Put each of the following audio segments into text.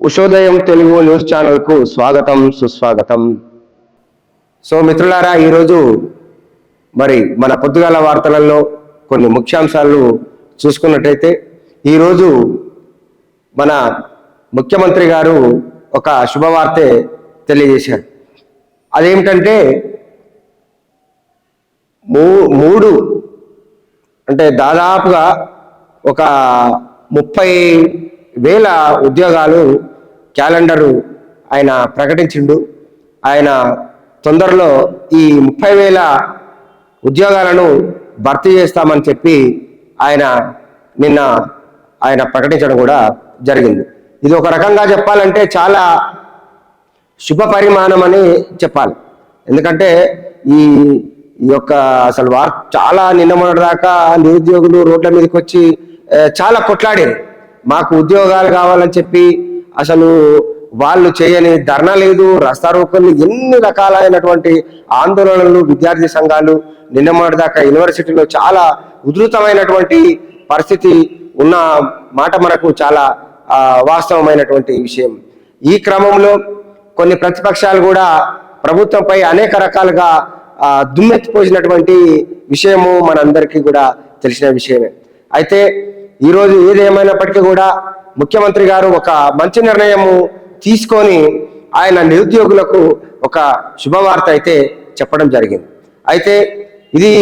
ఉషోదయం Telugu news channel కు స్వాగతం సుస్వాగతం. సో మిత్రులారా, ఈరోజు మరి మన పొద్దుగాల వార్తలలో కొన్ని ముఖ్యాంశాలు చూసుకున్నట్టయితే, ఈరోజు మన ముఖ్యమంత్రి గారు ఒక శుభవార్త తెలియజేశారు. అదేమిటంటే మూడు అంటే దాదాపుగా ఒక 30,000 ఉద్యోగాలు క్యాలెండరు ఆయన ప్రకటించిండు. ఆయన తొందరలో ఈ 30,000 ఉద్యోగాలను భర్తీ చేస్తామని చెప్పి నిన్న ఆయన ప్రకటించడం కూడా జరిగింది. ఇది ఒక రకంగా చెప్పాలంటే చాలా శుభ పరిమాణం అని చెప్పాలి. ఎందుకంటే ఈ యొక్క అసలు చాలా నిన్న మొన్నటిదాకా నిరుద్యోగులు రోడ్ల మీదకి వచ్చి చాలా కొట్లాడారు. మాకు ఉద్యోగాలు కావాలని చెప్పి అసలు వాళ్ళు చేయని ధర్నా లేదు, రస్తారోకలు, ఎన్ని రకాలైనటువంటి ఆందోళనలు విద్యార్థి సంఘాలు నిన్న మొన్నటిదాకా యూనివర్సిటీలో చాలా ఉధృతమైనటువంటి పరిస్థితి ఉన్న మాట మనకు చాలా వాస్తవమైనటువంటి విషయం. ఈ క్రమంలో కొన్ని ప్రతిపక్షాలు కూడా ప్రభుత్వంపై అనేక రకాలుగా దుమ్మెత్తిపోసినటువంటి విషయము మనందరికీ కూడా తెలిసిన విషయమే. అయితే ఈరోజు ఏదేమైనప్పటికీ కూడా ముఖ్యమంత్రి గారు ఒక మంచి నిర్ణయము తీసుకొని ఆయన నిరుద్యోగులకు ఒక శుభవార్త అయితే చెప్పడం జరిగింది. అయితే ఇది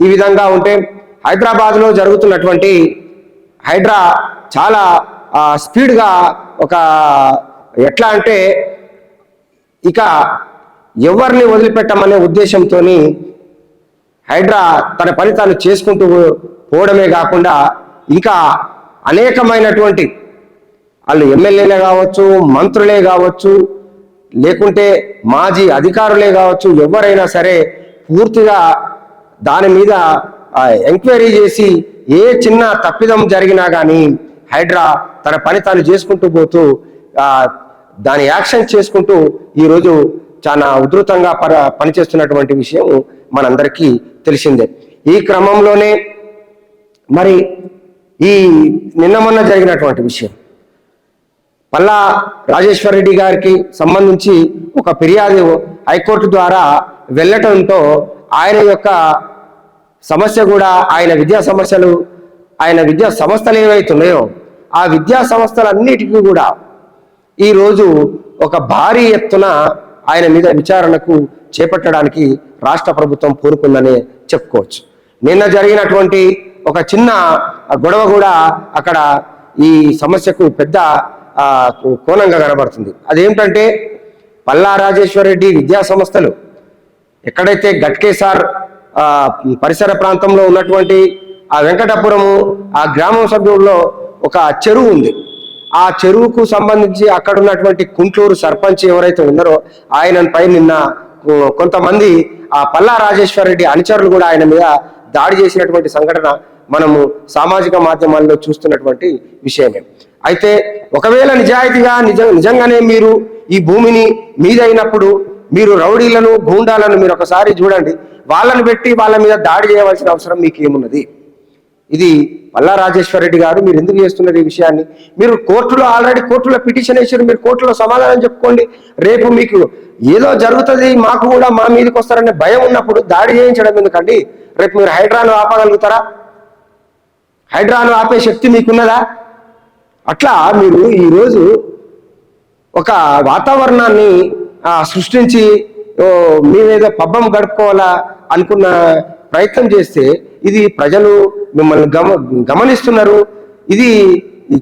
ఈ విధంగా ఉంటే, హైదరాబాద్లో జరుగుతున్నటువంటి హైడ్రా చాలా స్పీడ్గా ఎట్లా అంటే ఇక ఎవరిని వదిలిపెట్టమనే ఉద్దేశంతో హైడ్రా తన పని తాను చేసుకుంటూ పోవడమే కాకుండా ఇంకా అనేకమైనటువంటి వాళ్ళు ఎమ్మెల్యేలే కావచ్చు, మంత్రులే కావచ్చు, లేకుంటే మాజీ అధికారులే కావచ్చు, ఎవరైనా సరే పూర్తిగా దాని మీద ఎంక్వైరీ చేసి ఏ చిన్న తప్పిదం జరిగినా కానీ హైడ్రా తన పని తాను చేసుకుంటూ పోతూ దాని యాక్షన్ చేసుకుంటూ ఈరోజు చాలా ఉధృతంగా పనిచేస్తున్నటువంటి విషయం మనందరికీ తెలిసిందే. ఈ క్రమంలోనే మరి ఈ నిన్న మొన్న జరిగినటువంటి విషయం, పల్లా రాజేశ్వర్ రెడ్డి గారికి సంబంధించి ఒక ఫిర్యాదు హైకోర్టు ద్వారా వెళ్ళటంతో ఆయన యొక్క సమస్య కూడా ఆయన విద్యా సంస్థలు ఏవైతున్నాయో ఆ విద్యా సంస్థలన్నిటికీ కూడా ఈరోజు ఒక భారీ ఎత్తున ఆయన మీద విచారణకు చేపట్టడానికి రాష్ట్ర ప్రభుత్వం పూనుకుందని చెప్పుకోవచ్చు. నిన్న జరిగినటువంటి ఒక చిన్న గొడవ కూడా అక్కడ ఈ సమస్యకు పెద్ద కోణంగా కనబడుతుంది. అదేమిటంటే పల్లా రాజేశ్వర్ రెడ్డి విద్యా సంస్థలు ఎక్కడైతే గట్కేసార్ పరిసర ప్రాంతంలో ఉన్నటువంటి ఆ వెంకటాపురము ఆ గ్రామం సభ్యుల్లో ఒక చెరువు ఉంది. ఆ చెరువుకు సంబంధించి అక్కడ ఉన్నటువంటి కుంట్లూరు సర్పంచ్ ఎవరైతే ఉన్నారో ఆయనపై నిన్న కొంతమంది ఆ పల్లా రాజేశ్వర్ రెడ్డి అనుచరులు కూడా ఆయన మీద దాడి చేసినటువంటి సంఘటన మనము సామాజిక మాధ్యమాల్లో చూస్తున్నటువంటి విషయమే. అయితే ఒకవేళ నిజంగానే మీరు ఈ భూమిని మీదైనప్పుడు మీరు రౌడీలను, గూండాలను మీరు ఒకసారి చూడండి, వాళ్ళని పెట్టి వాళ్ళ మీద దాడి చేయవలసిన అవసరం మీకు ఏమున్నది? ఇది పల్లా రాజేశ్వర్ రెడ్డి గారు మీరు ఎందుకు చేస్తున్నారు ఈ విషయాన్ని? మీరు ఆల్రెడీ కోర్టులో పిటిషన్ వేసారు, మీరు కోర్టులో సమాధానం చెప్పుకోండి. రేపు మీకు ఏదో జరుగుతుంది, మాకు కూడా మా మీదకి వస్తారనే భయం ఉన్నప్పుడు దాడి చేయించడం ఎందుకండి? రేపు మీరు హైడ్రాను ఆపగలుగుతారా? హైడ్రాను ఆపే శక్తి మీకున్నదా? అట్లా మీరు ఈరోజు ఒక వాతావరణాన్ని సృష్టించి మీరేదో పబ్బం గడుపుకోవాలా అనుకున్న ప్రయత్నం చేస్తే ఇది ప్రజలు మిమ్మల్ని గమనిస్తున్నారు. ఇది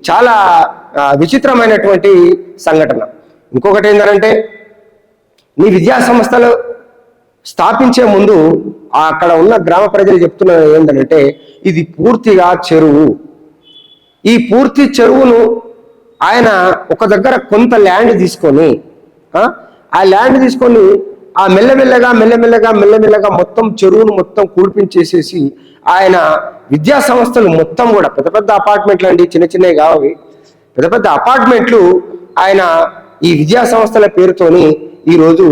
చాలా విచిత్రమైనటువంటి సంఘటన. ఇంకొకటి ఏంటంటే, మీ విద్యా సంస్థలు స్థాపించే ముందు అక్కడ ఉన్న గ్రామ ప్రజలు చెప్తున్నది ఏంటంటే, ఇది పూర్తిగా చెరువు. ఈ పూర్తి చెరువును ఆయన ఒక దగ్గర కొంత ల్యాండ్ తీసుకొని ఆ ల్యాండ్ తీసుకొని మెల్లమెల్లగా మొత్తం చెరువును మొత్తం కూల్పించేసేసి ఆయన విద్యా సంస్థలు మొత్తం కూడా పెద్ద అపార్ట్మెంట్లు అండి, చిన్నవి కావవి, పెద్ద అపార్ట్మెంట్లు ఆయన ఈ విద్యా సంస్థల పేరుతోని ఈరోజు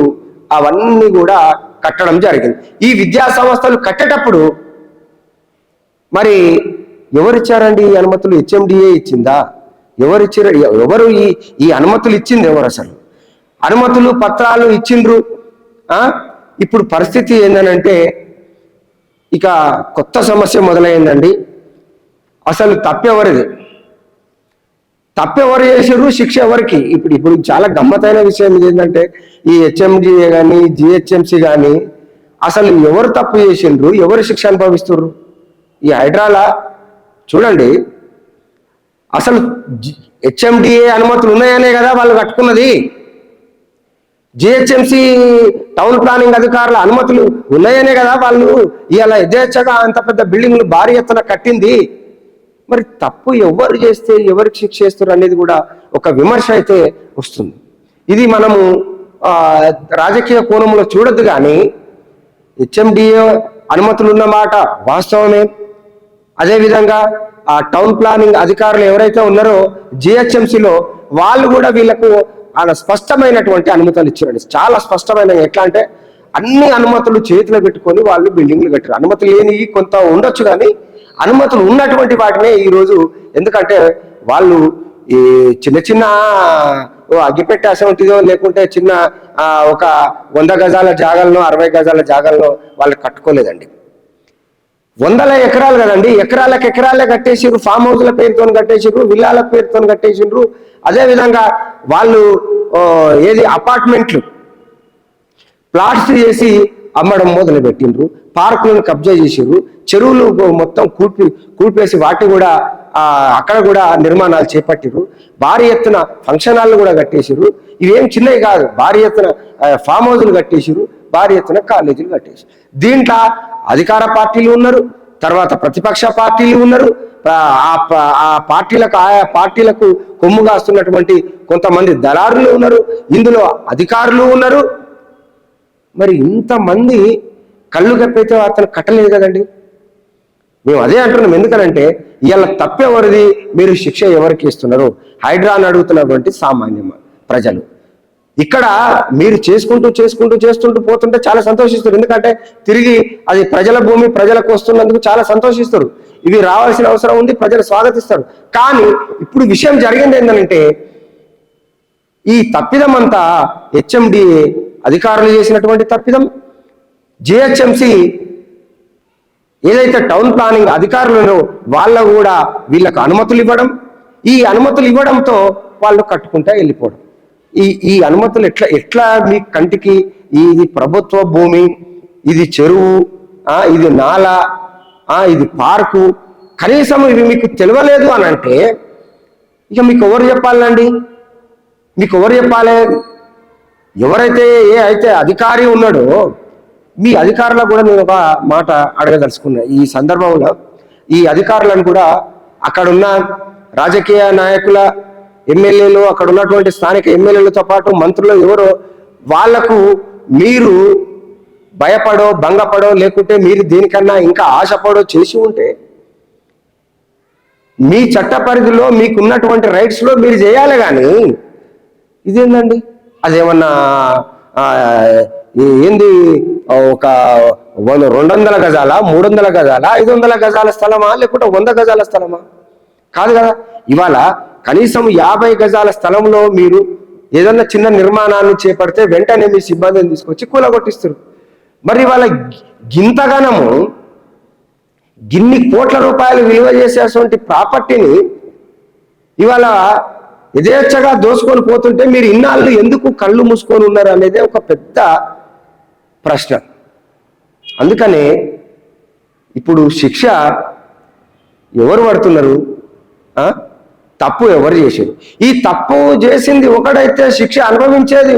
అవన్నీ కూడా కట్టడం జరిగింది. ఈ విద్యా సంస్థలు కట్టేటప్పుడు మరి ఎవరిచ్చారండి ఈ అనుమతులు? హెచ్ఎండిఏ ఇచ్చిందా? ఎవరు ఇచ్చారు? ఎవరు ఈ అనుమతులు ఇచ్చింది ఎవరు? అసలు అనుమతులు పత్రాలు ఇచ్చిండ్రు. ఇప్పుడు పరిస్థితి ఏంటంటే ఇక కొత్త సమస్య మొదలైందండి. అసలు తప్పెవరిది? తప్పెవరు చేసారు? శిక్ష ఎవరికి? ఇప్పుడు చాలా గమ్మతైన విషయం ఏంటంటే ఈ హెచ్ఎండిఏ కానీ జిహెచ్ఎంసి కానీ అసలు ఎవరు తప్పు చేసిండ్రు, ఎవరు శిక్ష అనుభవిస్తుర్రు? ఈ హైడ్రాలా చూడండి, అసలు హెచ్ఎండిఏ అనుమతులు ఉన్నాయనే కదా వాళ్ళు కట్టుకున్నది. జిహెచ్ఎంసి టౌన్ ప్లానింగ్ అధికారుల అనుమతులు ఉన్నాయనే కదా వాళ్ళు ఇలా యథేచ్ఛగా అంత పెద్ద బిల్డింగ్లు భారీ ఎత్తున కట్టింది. మరి తప్పు ఎవరు చేస్తే ఎవరికి శిక్ష చేస్తారు అనేది కూడా ఒక విమర్శ అయితే వస్తుంది. ఇది మనము రాజకీయ కోణంలో చూడొద్దు. కానీ హెచ్ఎండిఏ అనుమతులు ఉన్నమాట వాస్తవమే. అదేవిధంగా ఆ టౌన్ ప్లానింగ్ అధికారులు ఎవరైతే ఉన్నారో జిహెచ్ఎంసిలో వాళ్ళు కూడా వీళ్ళకు స్పష్టమైనటువంటి అనుమతులు ఇచ్చారండి. చాలా స్పష్టమైన, ఎట్లా అంటే అన్ని అనుమతులు చేతిలో పెట్టుకొని వాళ్ళు బిల్డింగ్లు కట్టారు. అనుమతులు లేని కొంత ఉండొచ్చు, కానీ అనుమతులు ఉన్నటువంటి వాటినే ఈరోజు, ఎందుకంటే వాళ్ళు ఈ చిన్న చిన్న అగ్గిపెట్టె అసంటిదో లేకుంటే చిన్న ఒక 100 గజాల జాగాలను 60 గజాల జాగాలను వాళ్ళు కట్టుకోలేదండి. 100 ఎకరాలు కదండి, ఎకరాలే కట్టేసిర్రు. ఫామ్ హౌస్ల పేరుతో కట్టేసిర్రు, విల్లాల పేరుతో కట్టేసిండ్రు. అదేవిధంగా వాళ్ళు అపార్ట్మెంట్లు ప్లాట్స్ చేసి అమ్మడం మొదలు పెట్టిండ్రు. పార్కులను కబ్జా చేసిర్రు. చెరువులు మొత్తం కూల్పేసి వాటి కూడా అక్కడ కూడా నిర్మాణాలు చేపట్టిర్రు. భారీ ఎత్తున ఫంక్షన్ హాల్లు కూడా కట్టేసిర్రు. ఇవేం చిన్నవి కాదు, భారీ ఎత్తున ఫామ్ హౌస్లు కట్టేసిర్రు, భారీ ఎత్తున కాలేజీలు కట్టేసి. దీంట్లో అధికార పార్టీలు ఉన్నారు, తర్వాత ప్రతిపక్ష పార్టీలు ఉన్నారు. ఆ పార్టీలకు ఆయా పార్టీలకు కొమ్ము కాస్తున్నటువంటి కొంతమంది దళారులు ఉన్నారు, ఇందులో అధికారులు ఉన్నారు. మరి ఇంతమంది కళ్ళు కప్పైతే అతను కట్టలేదు కదండి. మేము అదే అంటున్నాం. ఎందుకనంటే ఇవాళ తప్పెవరిది, మీరు శిక్ష ఎవరికి ఇస్తున్నారు? హైడ్రాని అడుగుతున్నటువంటి సామాన్య ప్రజలు. ఇక్కడ మీరు చేస్తుంటూ పోతుంటే చాలా సంతోషిస్తారు. ఎందుకంటే తిరిగి అది ప్రజల భూమి, ప్రజలకు వస్తున్నందుకు చాలా సంతోషిస్తారు. ఇవి రావాల్సిన అవసరం ఉంది, ప్రజలు స్వాగతిస్తారు. కానీ ఇప్పుడు విషయం జరిగింది ఏంటంటే ఈ తప్పిదం అంతా హెచ్ఎండిఏ అధికారులు చేసినటువంటి తప్పిదం. జిహెచ్ఎంసి ఏదైతే టౌన్ ప్లానింగ్ అధికారులను వాళ్ళకు కూడా వీళ్ళకు అనుమతులు ఇవ్వడం, ఈ అనుమతులు ఇవ్వడంతో వాళ్ళు కట్టుకుంటా వెళ్ళిపోవడం. ఈ అనుమతులు ఎట్లా మీ కంటికి? ఇది ప్రభుత్వ భూమి, ఇది చెరువు, ఇది నాల, ఇది పార్కు, కనీసం ఇవి మీకు తెలియలేదు అని అంటే ఇక మీకు ఎవరు చెప్పాలండి? మీకు ఎవరు చెప్పాలి? ఎవరైతే అయితే అధికారి ఉన్నాడో మీ అధికారులకు కూడా నేను ఒక మాట అడగదలుచుకున్నా ఈ సందర్భంలో. ఈ అధికారులను కూడా అక్కడున్న రాజకీయ నాయకుల, ఎమ్మెల్యేలు, అక్కడ ఉన్నటువంటి స్థానిక ఎమ్మెల్యేలతో పాటు మంత్రులు ఎవరో వాళ్లకు మీరు భయపడో, భంగపడో, లేకుంటే మీరు దేనికన్నా ఇంకా ఆశపడో చేసి ఉంటే మీ చట్ట పరిధిలో మీకున్నటువంటి రైట్స్లో మీరు చేయాలి. కానీ ఇదేందండి? అదేమన్నా ఏంది? ఒక 200 గజాల, 300 గజాల, 500 గజాల స్థలమా, లేకుంటే 100 గజాల స్థలమా? కాదు కదా. ఇవాళ కనీసం 50 గజాల స్థలంలో మీరు ఏదన్నా చిన్న నిర్మాణాన్ని చేపడితే వెంటనే మీ సిబ్బందిని తీసుకొచ్చి కూలగొట్టిస్తారు. మరి వాళ్ళ గింతగనము గిన్ని కోట్ల రూపాయలు విలువ చేసేటువంటి ప్రాపర్టీని ఇవాళ యథేచ్ఛగా దోసుకొని పోతుంటే మీరు ఇన్నాళ్ళు ఎందుకు కళ్ళు మూసుకొని ఉన్నారు అనేది ఒక పెద్ద ప్రశ్న. అందుకనే ఇప్పుడు శిక్ష ఎవరు పడుతున్నారు? తప్పు ఎవరు చేశారు? ఈ తప్పు చేసింది ఒకడైతే శిక్ష అనుభవించేది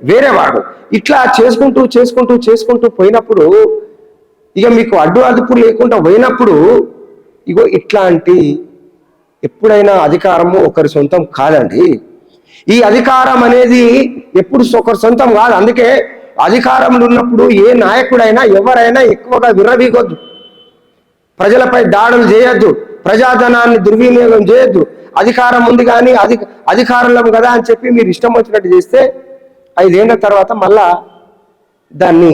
వేరేవాడు. ఇట్లా చేసుకుంటూ పోయినప్పుడు ఇక మీకు అడ్డు అదుపు లేకుండా పోయినప్పుడు ఇగో ఇట్లాంటి ఎప్పుడైనా అధికారము ఒకరి సొంతం కాదండి. ఈ అధికారం అనేది ఎప్పుడు ఒకరి సొంతం కాదు. అందుకే అధికారంలో ఉన్నప్పుడు ఏ నాయకుడైనా ఎవరైనా ఎక్కువగా విర్రవీగొద్దు, ప్రజలపై దాడులు చేయొద్దు, ప్రజాధనాన్ని దుర్వినియోగం చేయొద్దు. అధికారం ఉంది కానీ అధికారంలో కదా అని చెప్పి మీరు ఇష్టం వచ్చినట్టు చేస్తే 5 ఏళ్ల తర్వాత మళ్ళా దాన్ని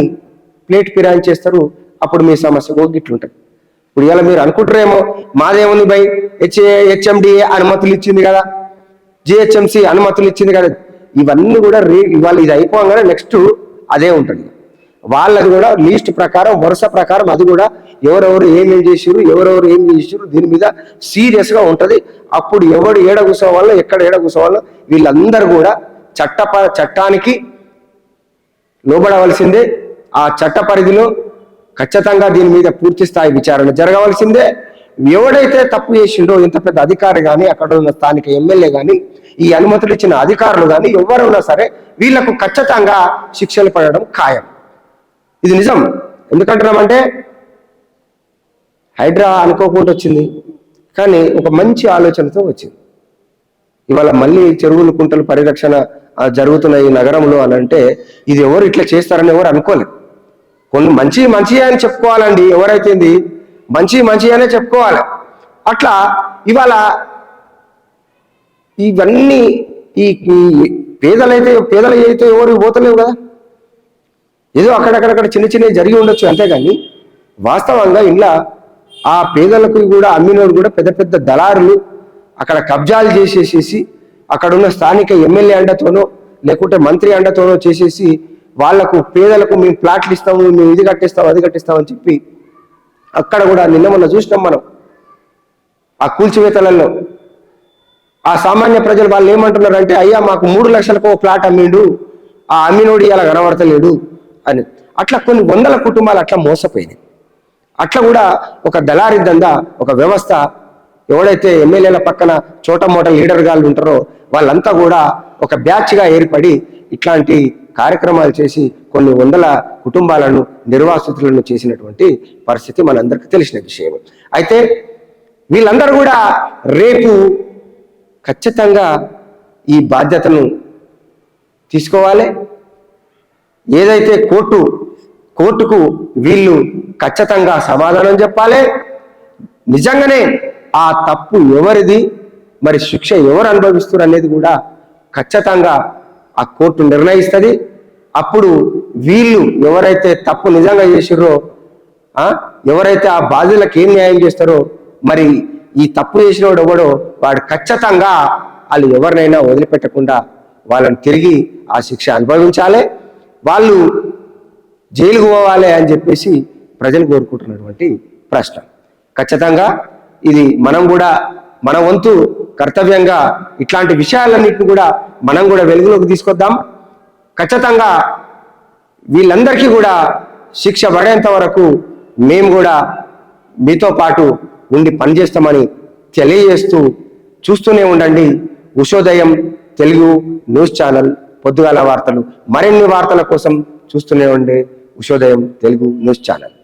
ప్లేట్ ఫిరాయించేస్తారు. అప్పుడు మీ సమస్య గిట్లుంటుంది. ఇప్పుడు ఇలా మీరు అనుకుంటారేమో మాదేముంది బై హెచ్ఎండిఏ అనుమతులు ఇచ్చింది కదా, జిహెచ్ఎంసి అనుమతులు ఇచ్చింది కదా, ఇవన్నీ కూడా ఇవాళ ఇది అయిపోగానే నెక్స్ట్ అదే ఉంటుంది. వాళ్ళది కూడా లీస్ట్ ప్రకారం వరుస ప్రకారం అది కూడా ఎవరెవరు ఏమేం చేసిరు, ఎవరెవరు ఏం చేసిరు దీని మీద సీరియస్ గా ఉంటది. అప్పుడు ఎవడు ఏడ కూర్చోవాలో ఎక్కడ ఏడ కూర్చోవాలో వీళ్ళందరూ కూడా చట్టానికి లోబడవలసిందే. ఆ చట్ట పరిధిలో ఖచ్చితంగా దీని మీద పూర్తి స్థాయి విచారణ జరగవలసిందే. ఎవడైతే తప్పు చేసిండో, ఇంత పెద్ద అధికారి కానీ అక్కడ ఉన్న స్థానిక ఎమ్మెల్యే కానీ ఈ అనుమతులు ఇచ్చిన అధికారులు కానీ ఎవరున్నా సరే వీళ్లకు ఖచ్చితంగా శిక్షలు పడడం ఖాయం. ఇది నిజం. ఎందుకంటున్నామంటే హైడ్రా అనుకోకుండా వచ్చింది, కానీ ఒక మంచి ఆలోచనతో వచ్చింది. ఇవాళ మళ్ళీ చెరువులు కుంటలు పరిరక్షణ జరుగుతున్న ఈ నగరంలో అని అంటే ఇది ఎవరు ఇట్లా చేస్తారని ఎవరు అనుకోలేదు. కొన్ని మంచి అని చెప్పుకోవాలండి, ఎవరైతే మంచి అనే చెప్పుకోవాలి. అట్లా ఇవాళ ఇవన్నీ ఈ పేదలు అయితే ఎవరు పోతలేవు కదా, ఏదో అక్కడక్కడక్కడ చిన్నవి జరిగి ఉండొచ్చు అంతేగాని వాస్తవంగా ఇలా ఆ పేదలకు కూడా అమ్మినోడు కూడా పెద్ద పెద్ద దళారులు అక్కడ కబ్జాలు చేసేసేసి అక్కడున్న స్థానిక ఎమ్మెల్యే అండతోనో లేకుంటే మంత్రి అండతోనో చేసేసి వాళ్లకు పేదలకు మేము ప్లాట్లు ఇస్తాము, మేము ఇది కట్టిస్తాం అది కట్టిస్తాం అని చెప్పి అక్కడ కూడా నిన్న మొన్న చూసినాం మనం. ఆ కూల్చివేతలలో ఆ సామాన్య ప్రజలు వాళ్ళు ఏమంటున్నారంటే, అయ్యా మాకు 3 లక్షలకు ప్లాట్ అమ్మిండు, ఆ అమ్మినోడు ఇలా కనబడతలేడు అని. అట్లా కొన్ని వందల కుటుంబాలు అట్లా మోసపోయినాయి. అట్లా కూడా ఒక దళారీ దందా, ఒక వ్యవస్థ, ఎవడైతే ఎమ్మెల్యేల పక్కన చోటమోట లీడర్ గాళ్ళు ఉంటారో వాళ్ళంతా కూడా ఒక బ్యాచ్గా ఏర్పడి ఇట్లాంటి కార్యక్రమాలు చేసి కొన్ని వందల కుటుంబాలను నిర్వాసితులను చేసినటువంటి పరిస్థితి మనందరికీ తెలిసిన విషయం. అయితే వీళ్ళందరూ కూడా రేపు ఖచ్చితంగా ఈ బాధ్యతను తీసుకోవాలి. ఏదైతే కోర్టుకు వీళ్ళు ఖచ్చితంగా సమాధానం చెప్పాలి. నిజంగానే ఆ తప్పు ఎవరిది, మరి శిక్ష ఎవరు అనుభవిస్తారు అనేది కూడా ఖచ్చితంగా ఆ కోర్టు నిర్ణయిస్తుంది. అప్పుడు వీళ్ళు ఎవరైతే తప్పు నిజంగా చేసిర్రో, ఎవరైతే ఆ బాధ్యులకు ఏం న్యాయం చేస్తారో, మరి ఈ తప్పు చేసినవాడు ఎవడో వాడు ఖచ్చితంగా వాళ్ళు ఎవరినైనా వదిలిపెట్టకుండా వాళ్ళని తిరిగి ఆ శిక్ష అనుభవించాలి, వాళ్ళు జైలుకు పోవాలి అని చెప్పేసి ప్రజలు కోరుకుంటున్నటువంటి ప్రశ్న. ఖచ్చితంగా ఇది మనం కూడా మన వంతు కర్తవ్యంగా ఇట్లాంటి విషయాలన్నింటినీ కూడా మనం కూడా వెలుగులోకి తీసుకొద్దాం. ఖచ్చితంగా వీళ్ళందరికీ కూడా శిక్ష పడేంత వరకు మేము కూడా మీతో పాటు ఉండి పనిచేస్తామని తెలియజేస్తూ చూస్తూనే ఉండండి ఉషోదయం తెలుగు న్యూస్ ఛానల్ పొద్దుగాల వార్తలు. మరిన్ని వార్తల కోసం చూస్తూనే ఉండే ఉషోదయం తెలుగు న్యూస్ ఛానల్.